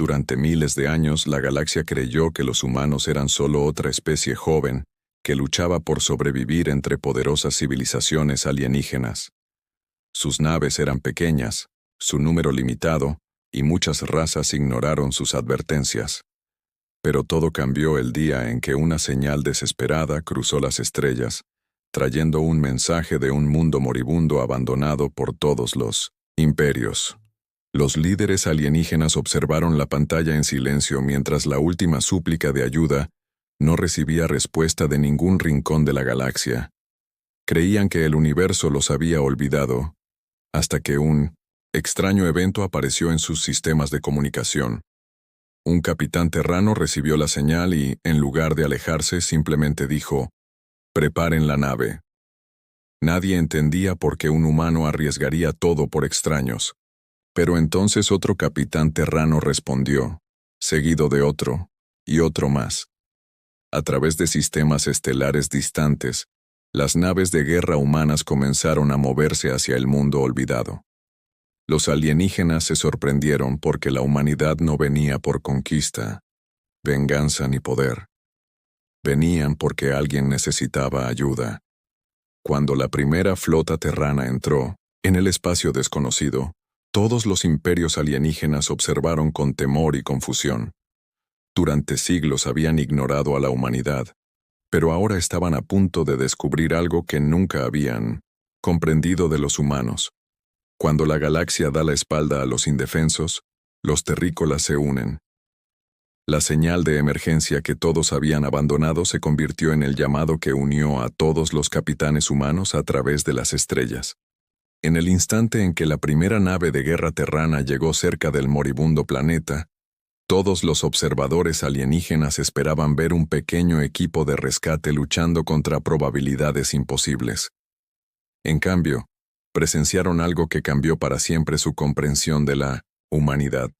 Durante miles de años, la galaxia creyó que los humanos eran solo otra especie joven que luchaba por sobrevivir entre poderosas civilizaciones alienígenas. Sus naves eran pequeñas, su número limitado, y muchas razas ignoraron sus advertencias. Pero todo cambió el día en que una señal desesperada cruzó las estrellas, trayendo un mensaje de un mundo moribundo abandonado por todos los imperios. Los líderes alienígenas observaron la pantalla en silencio mientras la última súplica de ayuda no recibía respuesta de ningún rincón de la galaxia. Creían que el universo los había olvidado, hasta que un extraño evento apareció en sus sistemas de comunicación. Un capitán terrano recibió la señal y, en lugar de alejarse, simplemente dijo: «Preparen la nave». Nadie entendía por qué un humano arriesgaría todo por extraños. Pero entonces otro capitán terrano respondió, seguido de otro, y otro más. A través de sistemas estelares distantes, las naves de guerra humanas comenzaron a moverse hacia el mundo olvidado. Los alienígenas se sorprendieron porque la humanidad no venía por conquista, venganza ni poder. Venían porque alguien necesitaba ayuda. Cuando la primera flota terrana entró, en el espacio desconocido, todos los imperios alienígenas observaron con temor y confusión. Durante siglos habían ignorado a la humanidad, pero ahora estaban a punto de descubrir algo que nunca habían comprendido de los humanos. Cuando la galaxia da la espalda a los indefensos, los terrícolas se unen. La señal de emergencia que todos habían abandonado se convirtió en el llamado que unió a todos los capitanes humanos a través de las estrellas. En el instante en que la primera nave de guerra terrana llegó cerca del moribundo planeta, todos los observadores alienígenas esperaban ver un pequeño equipo de rescate luchando contra probabilidades imposibles. En cambio, presenciaron algo que cambió para siempre su comprensión de la humanidad.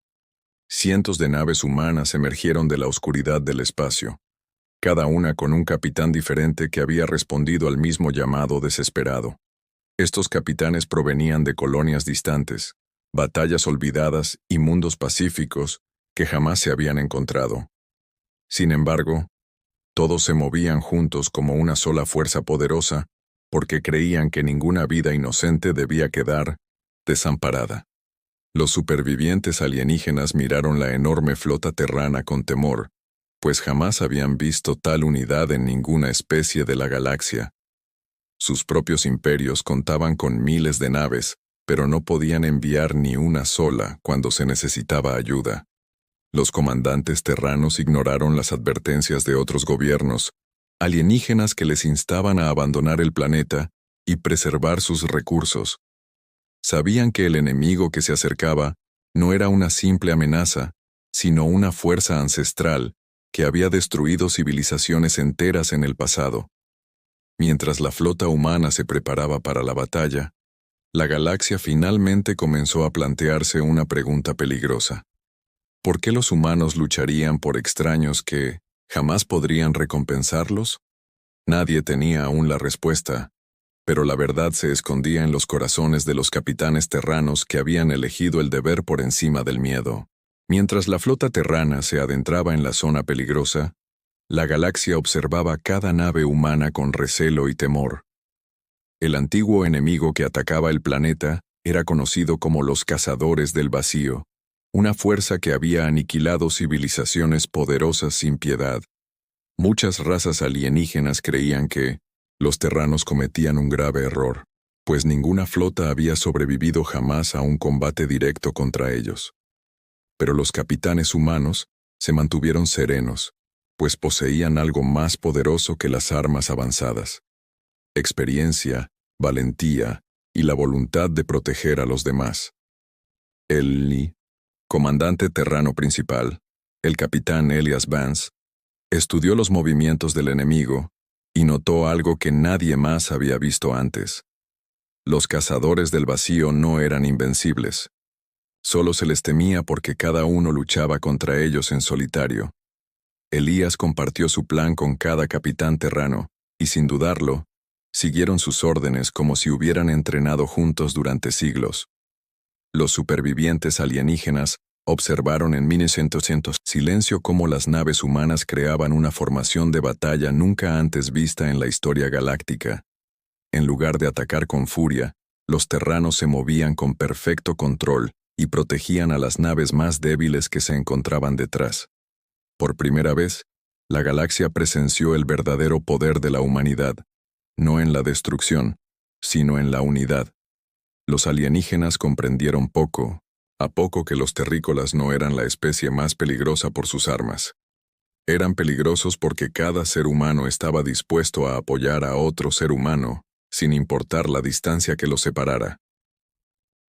Cientos de naves humanas emergieron de la oscuridad del espacio, cada una con un capitán diferente que había respondido al mismo llamado desesperado. Estos capitanes provenían de colonias distantes, batallas olvidadas y mundos pacíficos que jamás se habían encontrado. Sin embargo, todos se movían juntos como una sola fuerza poderosa porque creían que ninguna vida inocente debía quedar desamparada. Los supervivientes alienígenas miraron la enorme flota terrana con temor, pues jamás habían visto tal unidad en ninguna especie de la galaxia. Sus propios imperios contaban con miles de naves, pero no podían enviar ni una sola cuando se necesitaba ayuda. Los comandantes terranos ignoraron las advertencias de otros gobiernos, alienígenas que les instaban a abandonar el planeta y preservar sus recursos. Sabían que el enemigo que se acercaba no era una simple amenaza, sino una fuerza ancestral que había destruido civilizaciones enteras en el pasado. Mientras la flota humana se preparaba para la batalla, la galaxia finalmente comenzó a plantearse una pregunta peligrosa. ¿Por qué los humanos lucharían por extraños que jamás podrían recompensarlos? Nadie tenía aún la respuesta, pero la verdad se escondía en los corazones de los capitanes terranos que habían elegido el deber por encima del miedo. Mientras la flota terrana se adentraba en la zona peligrosa, la galaxia observaba cada nave humana con recelo y temor. El antiguo enemigo que atacaba el planeta era conocido como los Cazadores del Vacío, una fuerza que había aniquilado civilizaciones poderosas sin piedad. Muchas razas alienígenas creían que los terranos cometían un grave error, pues ninguna flota había sobrevivido jamás a un combate directo contra ellos. Pero los capitanes humanos se mantuvieron serenos, pues poseían algo más poderoso que las armas avanzadas: experiencia, valentía y la voluntad de proteger a los demás. El comandante terrano principal, el capitán Elias Vance, estudió los movimientos del enemigo y notó algo que nadie más había visto antes. Los cazadores del vacío no eran invencibles. Solo se les temía porque cada uno luchaba contra ellos en solitario. Elías compartió su plan con cada capitán terrano, y sin dudarlo, siguieron sus órdenes como si hubieran entrenado juntos durante siglos. Los supervivientes alienígenas Observaron en 1900 silencio cómo las naves humanas creaban una formación de batalla nunca antes vista en la historia galáctica. En lugar de atacar con furia, los terranos se movían con perfecto control y protegían a las naves más débiles que se encontraban detrás. Por primera vez, la galaxia presenció el verdadero poder de la humanidad, no en la destrucción, sino en la unidad. Los alienígenas comprendieron poco, a poco que los terrícolas no eran la especie más peligrosa por sus armas. Eran peligrosos porque cada ser humano estaba dispuesto a apoyar a otro ser humano, sin importar la distancia que los separara.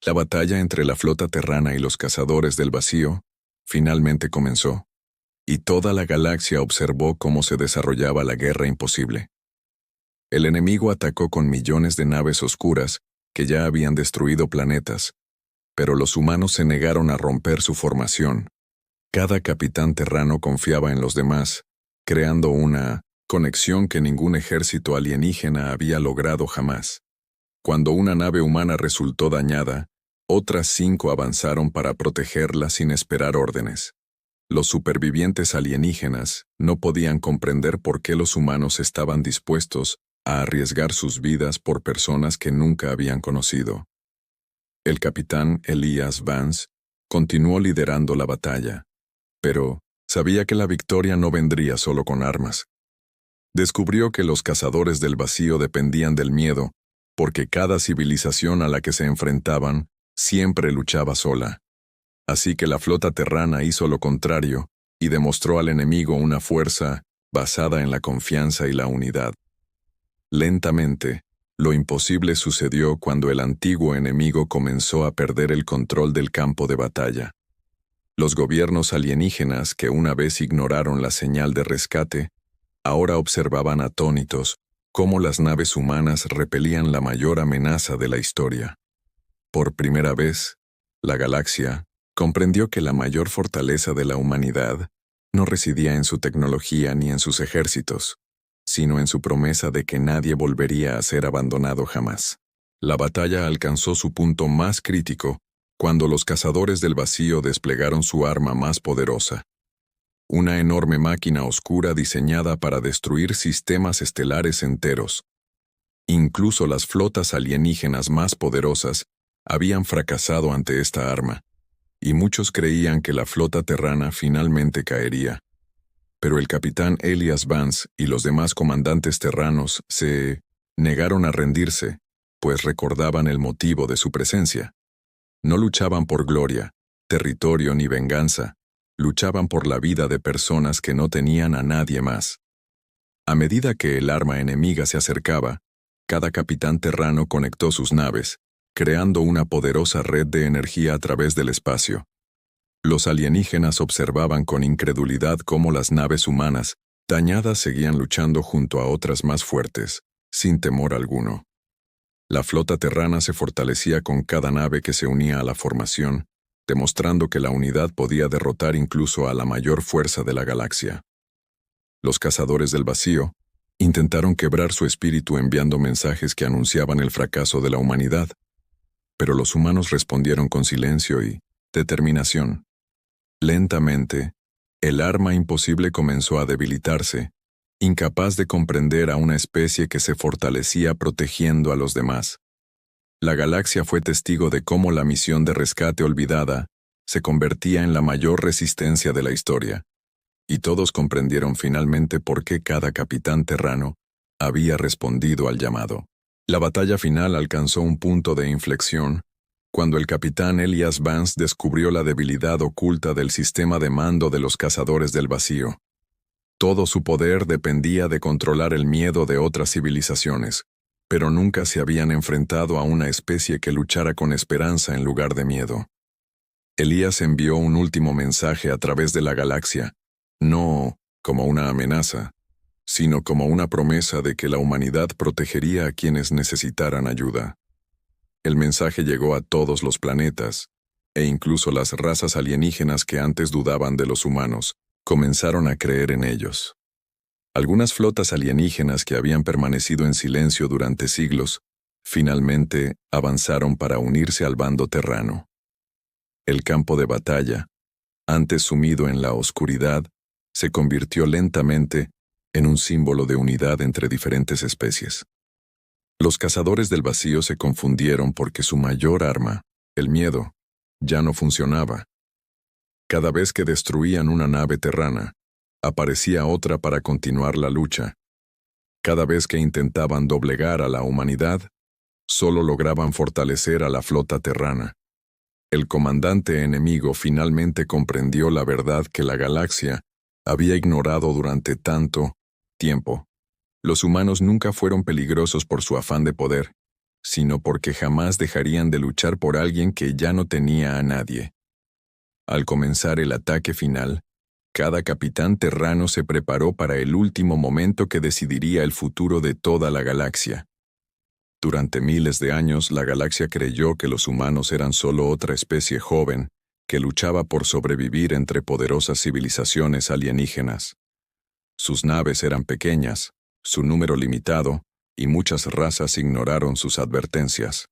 La batalla entre la flota terrana y los cazadores del vacío finalmente comenzó, y toda la galaxia observó cómo se desarrollaba la guerra imposible. El enemigo atacó con millones de naves oscuras que ya habían destruido planetas, pero los humanos se negaron a romper su formación. Cada capitán terrano confiaba en los demás, creando una conexión que ningún ejército alienígena había logrado jamás. Cuando una nave humana resultó dañada, otras 5 avanzaron para protegerla sin esperar órdenes. Los supervivientes alienígenas no podían comprender por qué los humanos estaban dispuestos a arriesgar sus vidas por personas que nunca habían conocido. El capitán Elias Vance continuó liderando la batalla, pero sabía que la victoria no vendría solo con armas. Descubrió que los cazadores del vacío dependían del miedo, porque cada civilización a la que se enfrentaban siempre luchaba sola. Así que la flota terrana hizo lo contrario y demostró al enemigo una fuerza basada en la confianza y la unidad. Lentamente, lo imposible sucedió cuando el antiguo enemigo comenzó a perder el control del campo de batalla. Los gobiernos alienígenas que una vez ignoraron la señal de rescate, ahora observaban atónitos cómo las naves humanas repelían la mayor amenaza de la historia. Por primera vez, la galaxia comprendió que la mayor fortaleza de la humanidad no residía en su tecnología ni en sus ejércitos, sino en su promesa de que nadie volvería a ser abandonado jamás. La batalla alcanzó su punto más crítico cuando los cazadores del vacío desplegaron su arma más poderosa. Una enorme máquina oscura diseñada para destruir sistemas estelares enteros. Incluso las flotas alienígenas más poderosas habían fracasado ante esta arma, y muchos creían que la flota terrana finalmente caería. Pero el capitán Elias Vance y los demás comandantes terranos se negaron a rendirse, pues recordaban el motivo de su presencia. No luchaban por gloria, territorio ni venganza, luchaban por la vida de personas que no tenían a nadie más. A medida que el arma enemiga se acercaba, cada capitán terrano conectó sus naves, creando una poderosa red de energía a través del espacio. Los alienígenas observaban con incredulidad cómo las naves humanas, dañadas, seguían luchando junto a otras más fuertes, sin temor alguno. La flota terrana se fortalecía con cada nave que se unía a la formación, demostrando que la unidad podía derrotar incluso a la mayor fuerza de la galaxia. Los cazadores del vacío intentaron quebrar su espíritu enviando mensajes que anunciaban el fracaso de la humanidad, pero los humanos respondieron con silencio y determinación. Lentamente, el arma imposible comenzó a debilitarse, incapaz de comprender a una especie que se fortalecía protegiendo a los demás. La galaxia fue testigo de cómo la misión de rescate olvidada se convertía en la mayor resistencia de la historia, y todos comprendieron finalmente por qué cada capitán terrano había respondido al llamado. La batalla final alcanzó un punto de inflexión cuando el capitán Elias Vance descubrió la debilidad oculta del sistema de mando de los cazadores del vacío. Todo su poder dependía de controlar el miedo de otras civilizaciones, pero nunca se habían enfrentado a una especie que luchara con esperanza en lugar de miedo. Elías envió un último mensaje a través de la galaxia, no como una amenaza, sino como una promesa de que la humanidad protegería a quienes necesitaran ayuda. El mensaje llegó a todos los planetas, e incluso las razas alienígenas que antes dudaban de los humanos, comenzaron a creer en ellos. Algunas flotas alienígenas que habían permanecido en silencio durante siglos, finalmente avanzaron para unirse al bando terrano. El campo de batalla antes sumido en la oscuridad, se convirtió lentamente en un símbolo de unidad entre diferentes especies. Los cazadores del vacío se confundieron porque su mayor arma, el miedo, ya no funcionaba. Cada vez que destruían una nave terrana, aparecía otra para continuar la lucha. Cada vez que intentaban doblegar a la humanidad, solo lograban fortalecer a la flota terrana. El comandante enemigo finalmente comprendió la verdad que la galaxia había ignorado durante tanto tiempo. Los humanos nunca fueron peligrosos por su afán de poder, sino porque jamás dejarían de luchar por alguien que ya no tenía a nadie. Al comenzar el ataque final, cada capitán terrano se preparó para el último momento que decidiría el futuro de toda la galaxia. Durante miles de años, la galaxia creyó que los humanos eran solo otra especie joven que luchaba por sobrevivir entre poderosas civilizaciones alienígenas. Sus naves eran pequeñas, su número limitado, y muchas razas ignoraron sus advertencias.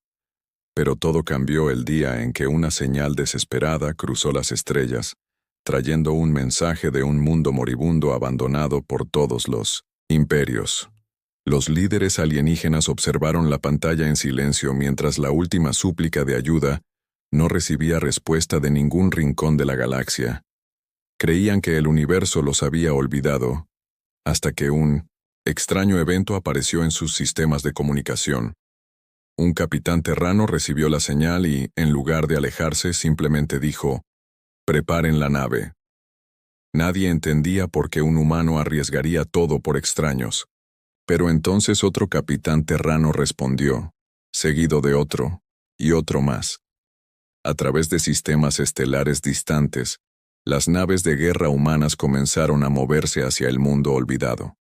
Pero todo cambió el día en que una señal desesperada cruzó las estrellas, trayendo un mensaje de un mundo moribundo abandonado por todos los imperios. Los líderes alienígenas observaron la pantalla en silencio mientras la última súplica de ayuda no recibía respuesta de ningún rincón de la galaxia. Creían que el universo los había olvidado, hasta que un extraño evento apareció en sus sistemas de comunicación. Un capitán terrano recibió la señal y, en lugar de alejarse, simplemente dijo: «Preparen la nave». Nadie entendía por qué un humano arriesgaría todo por extraños. Pero entonces otro capitán terrano respondió, seguido de otro, y otro más. A través de sistemas estelares distantes, las naves de guerra humanas comenzaron a moverse hacia el mundo olvidado.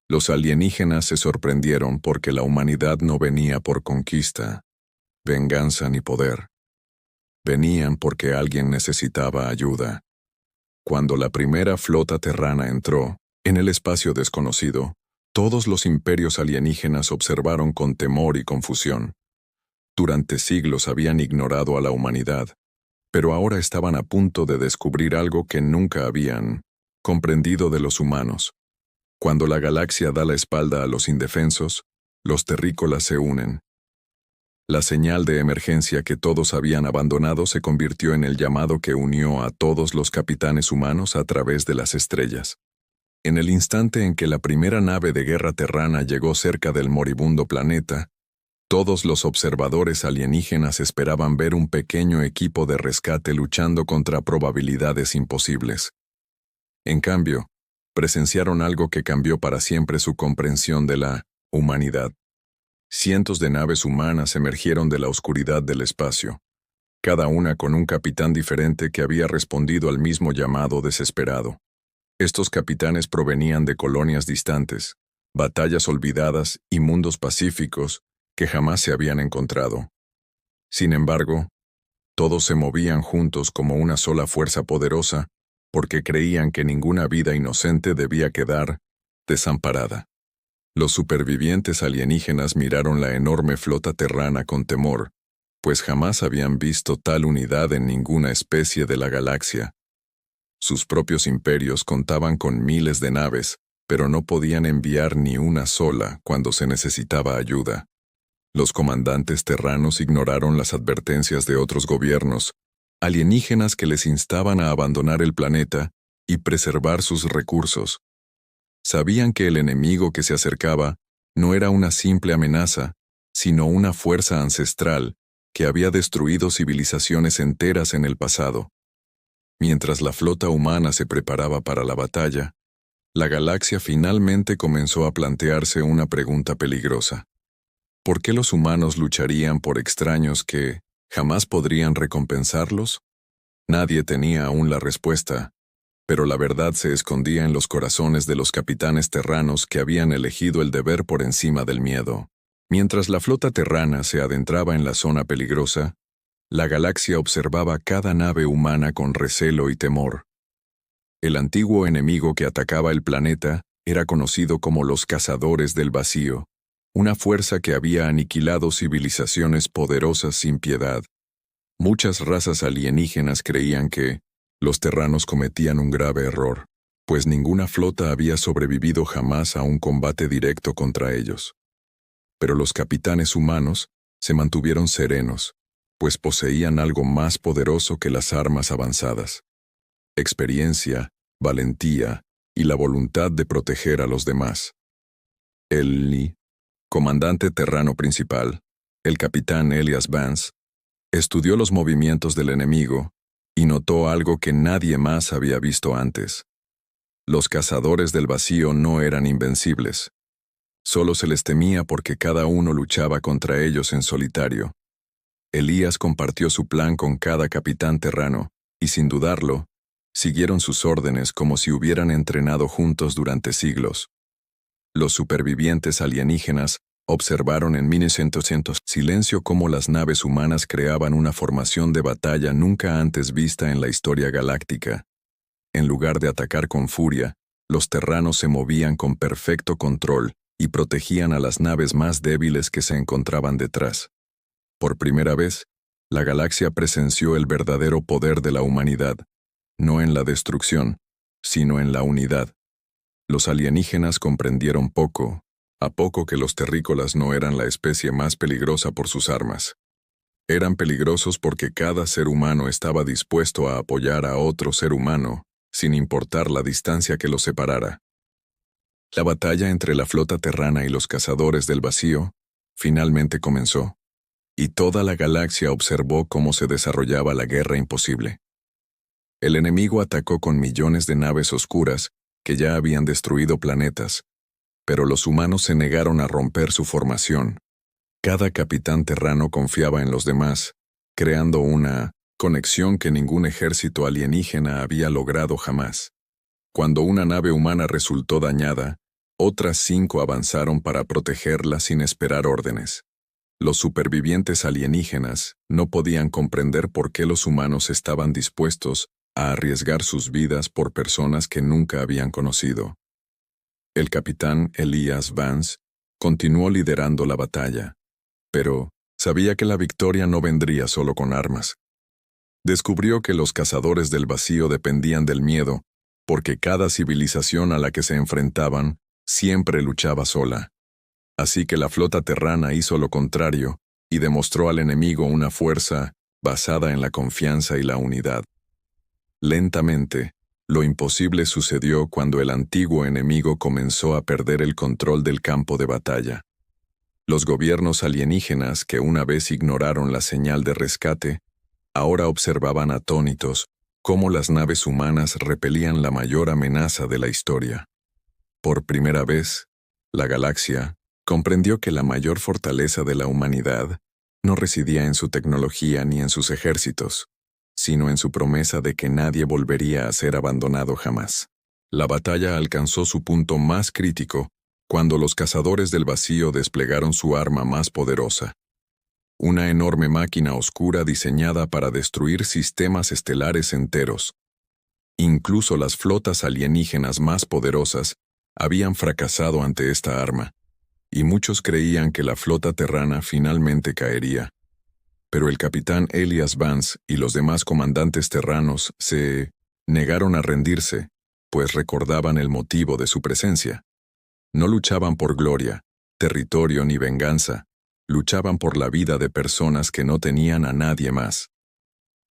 Los alienígenas se sorprendieron porque la humanidad no venía por conquista, venganza ni poder. Venían porque alguien necesitaba ayuda. Cuando la primera flota terrana entró, en el espacio desconocido, todos los imperios alienígenas observaron con temor y confusión. Durante siglos habían ignorado a la humanidad, pero ahora estaban a punto de descubrir algo que nunca habían comprendido de los humanos. Cuando la galaxia da la espalda a los indefensos, los terrícolas se unen. La señal de emergencia que todos habían abandonado se convirtió en el llamado que unió a todos los capitanes humanos a través de las estrellas. En el instante en que la primera nave de guerra terrana llegó cerca del moribundo planeta, todos los observadores alienígenas esperaban ver un pequeño equipo de rescate luchando contra probabilidades imposibles. En cambio, presenciaron algo que cambió para siempre su comprensión de la humanidad. Cientos de naves humanas emergieron de la oscuridad del espacio, cada una con un capitán diferente que había respondido al mismo llamado desesperado. Estos capitanes provenían de colonias distantes, batallas olvidadas y mundos pacíficos que jamás se habían encontrado. Sin embargo, todos se movían juntos como una sola fuerza poderosa porque creían que ninguna vida inocente debía quedar desamparada. Los supervivientes alienígenas miraron la enorme flota terrana con temor, pues jamás habían visto tal unidad en ninguna especie de la galaxia. Sus propios imperios contaban con miles de naves, pero no podían enviar ni una sola cuando se necesitaba ayuda. Los comandantes terranos ignoraron las advertencias de otros gobiernos, alienígenas que les instaban a abandonar el planeta y preservar sus recursos. Sabían que el enemigo que se acercaba no era una simple amenaza, sino una fuerza ancestral que había destruido civilizaciones enteras en el pasado. Mientras la flota humana se preparaba para la batalla, la galaxia finalmente comenzó a plantearse una pregunta peligrosa. ¿Por qué los humanos lucharían por extraños que jamás podrían recompensarlos? Nadie tenía aún la respuesta, pero la verdad se escondía en los corazones de los capitanes terranos que habían elegido el deber por encima del miedo. Mientras la flota terrana se adentraba en la zona peligrosa, la galaxia observaba cada nave humana con recelo y temor. El antiguo enemigo que atacaba el planeta era conocido como los Cazadores del Vacío, una fuerza que había aniquilado civilizaciones poderosas sin piedad. Muchas razas alienígenas creían que, Los terranos cometían un grave error, pues ninguna flota había sobrevivido jamás a un combate directo contra ellos. Pero los capitanes humanos se mantuvieron serenos, pues poseían algo más poderoso que las armas avanzadas: experiencia, valentía y la voluntad de proteger a los demás. El comandante terrano principal, el capitán Elias Vance, estudió los movimientos del enemigo y notó algo que nadie más había visto antes. Los cazadores del vacío no eran invencibles. Solo se les temía porque cada uno luchaba contra ellos en solitario. Elías compartió su plan con cada capitán terrano, y sin dudarlo, siguieron sus órdenes como si hubieran entrenado juntos durante siglos. Los supervivientes alienígenas observaron en 1900 silencio cómo las naves humanas creaban una formación de batalla nunca antes vista en la historia galáctica. En lugar de atacar con furia, los terranos se movían con perfecto control y protegían a las naves más débiles que se encontraban detrás. Por primera vez, la galaxia presenció el verdadero poder de la humanidad, no en la destrucción, sino en la unidad. Los alienígenas comprendieron poco, a poco, que los terrícolas no eran la especie más peligrosa por sus armas. Eran peligrosos porque cada ser humano estaba dispuesto a apoyar a otro ser humano, sin importar la distancia que los separara. La batalla entre la flota terrana y los cazadores del vacío finalmente comenzó, y toda la galaxia observó cómo se desarrollaba la guerra imposible. El enemigo atacó con millones de naves oscuras que ya habían destruido planetas, pero los humanos se negaron a romper su formación. Cada capitán terrano confiaba en los demás, creando una conexión que ningún ejército alienígena había logrado jamás. Cuando una nave humana resultó dañada, otras 5 avanzaron para protegerla sin esperar órdenes. Los supervivientes alienígenas no podían comprender por qué los humanos estaban dispuestos a arriesgar sus vidas por personas que nunca habían conocido. El capitán Elias Vance continuó liderando la batalla, pero sabía que la victoria no vendría solo con armas. Descubrió que los cazadores del vacío dependían del miedo, porque cada civilización a la que se enfrentaban siempre luchaba sola. Así que la flota terrana hizo lo contrario y demostró al enemigo una fuerza basada en la confianza y la unidad. Lentamente, lo imposible sucedió cuando el antiguo enemigo comenzó a perder el control del campo de batalla. Los gobiernos alienígenas, que una vez ignoraron la señal de rescate, ahora observaban atónitos cómo las naves humanas repelían la mayor amenaza de la historia. Por primera vez, la galaxia comprendió que la mayor fortaleza de la humanidad no residía en su tecnología ni en sus ejércitos, sino en su promesa de que nadie volvería a ser abandonado jamás. La batalla alcanzó su punto más crítico cuando los cazadores del vacío desplegaron su arma más poderosa. Una enorme máquina oscura diseñada para destruir sistemas estelares enteros. Incluso las flotas alienígenas más poderosas habían fracasado ante esta arma, y muchos creían que la flota terrana finalmente caería. Pero el capitán Elias Vance y los demás comandantes terranos se negaron a rendirse, pues recordaban el motivo de su presencia. No luchaban por gloria, territorio ni venganza, luchaban por la vida de personas que no tenían a nadie más.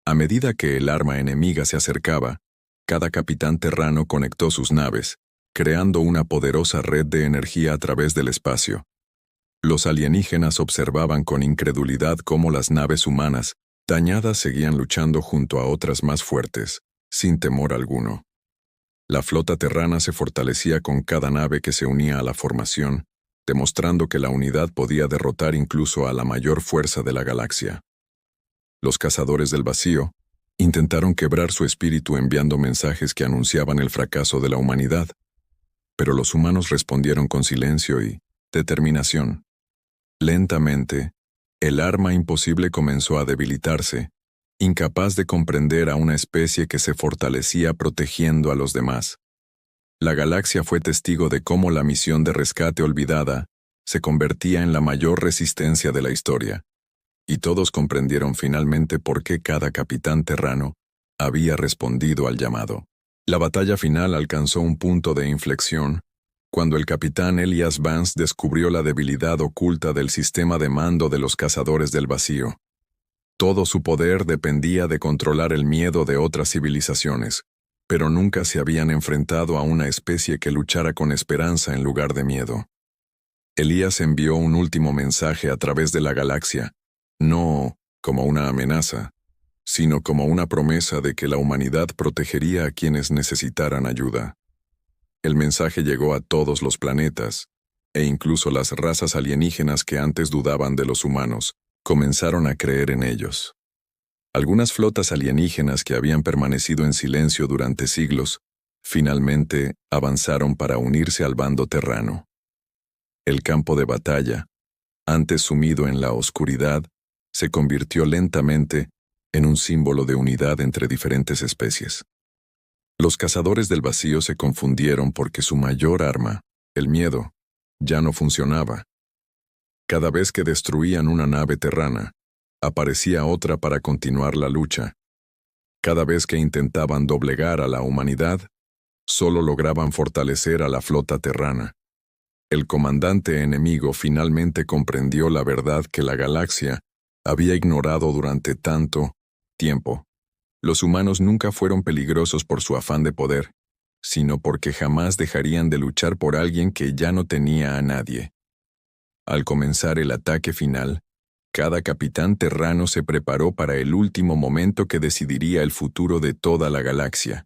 A medida que el arma enemiga se acercaba, cada capitán terrano conectó sus naves, creando una poderosa red de energía a través del espacio. Los alienígenas observaban con incredulidad cómo las naves humanas, dañadas, seguían luchando junto a otras más fuertes, sin temor alguno. La flota terrana se fortalecía con cada nave que se unía a la formación, demostrando que la unidad podía derrotar incluso a la mayor fuerza de la galaxia. Los cazadores del vacío intentaron quebrar su espíritu enviando mensajes que anunciaban el fracaso de la humanidad, pero los humanos respondieron con silencio y determinación. Lentamente, el arma imposible comenzó a debilitarse, incapaz de comprender a una especie que se fortalecía protegiendo a los demás. La galaxia fue testigo de cómo la misión de rescate olvidada se convertía en la mayor resistencia de la historia, y todos comprendieron finalmente por qué cada capitán terrano había respondido al llamado. La batalla final alcanzó un punto de inflexión cuando el capitán Elias Vance descubrió la debilidad oculta del sistema de mando de los cazadores del vacío. Todo su poder dependía de controlar el miedo de otras civilizaciones, pero nunca se habían enfrentado a una especie que luchara con esperanza en lugar de miedo. Elías envió un último mensaje a través de la galaxia, no como una amenaza, sino como una promesa de que la humanidad protegería a quienes necesitaran ayuda. El mensaje llegó a todos los planetas, e incluso las razas alienígenas que antes dudaban de los humanos, comenzaron a creer en ellos. Algunas flotas alienígenas que habían permanecido en silencio durante siglos, finalmente avanzaron para unirse al bando terrano. El campo de batalla, antes sumido en la oscuridad, se convirtió lentamente en un símbolo de unidad entre diferentes especies. Los cazadores del vacío se confundieron porque su mayor arma, el miedo, ya no funcionaba. Cada vez que destruían una nave terrana, aparecía otra para continuar la lucha. Cada vez que intentaban doblegar a la humanidad, solo lograban fortalecer a la flota terrana. El comandante enemigo finalmente comprendió la verdad que la galaxia había ignorado durante tanto tiempo. Los humanos nunca fueron peligrosos por su afán de poder, sino porque jamás dejarían de luchar por alguien que ya no tenía a nadie. Al comenzar el ataque final, cada capitán terrano se preparó para el último momento que decidiría el futuro de toda la galaxia.